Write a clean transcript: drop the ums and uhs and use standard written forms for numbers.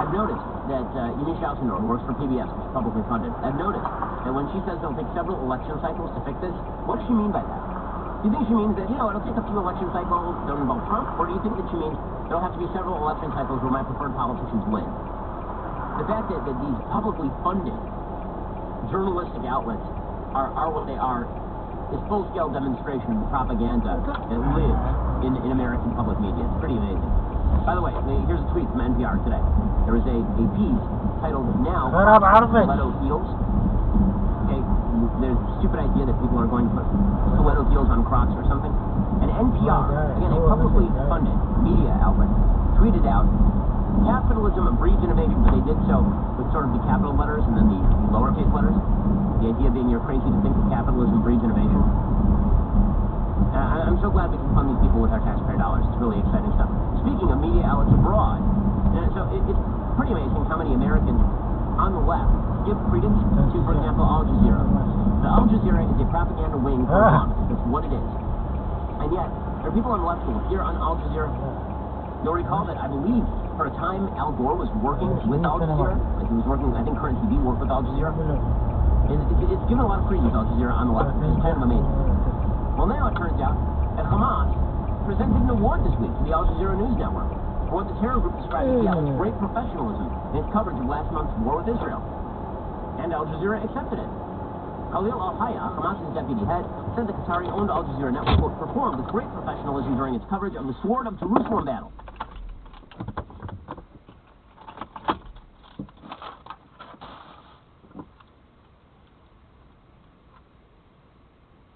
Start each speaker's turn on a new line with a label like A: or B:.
A: I've noticed that Yamiche Alcindor, who works for PBS, which is publicly funded, I've noticed that when she says it'll take several election cycles to fix this, what does she mean by that? Do you think she means that, it'll take a few election cycles, don't involve Trump, or do you think that she means there'll have to be several election cycles where my preferred politicians win? The fact that these publicly funded journalistic outlets are what they are is full-scale demonstration of the propaganda that lives in American public media. It's pretty amazing. By the way, here's a tweet from NPR today. There was a piece titled "Now Stiletto Heels." Okay, there's a stupid idea that people are going to put stiletto heels on Crocs or something. And NPR, again, a publicly funded media outlet, tweeted out, "Capitalism breeds innovation," but they did so with sort of the capital letters and then the lowercase letters. The idea being you're crazy to think that capitalism breeds innovation. I'm so glad we can fund these people with our taxpayer dollars. It's really exciting stuff. Speaking of media outlets abroad, it's pretty amazing how many Americans on the left give credence to, for example, Al Jazeera. The Al Jazeera is a propaganda wing for Islam. That's what it is. And yet, there are people on the left who will hear on Al Jazeera. You'll recall that I believe for a time Al Gore was working with Al Jazeera. Like he was working, I think Current TV worked with Al Jazeera. It's given a lot of credence to Al Jazeera on the left, which is kind of amazing. Well, now it turns out that Hamas presented an award this week to the Al Jazeera News Network for what the terror group described as great professionalism in its coverage of last month's war with Israel. And Al Jazeera accepted it. Khalil al-Hayya, Hamas's deputy head, said the Qatari-owned Al Jazeera network performed with great professionalism during its coverage of the Sword of Jerusalem battle.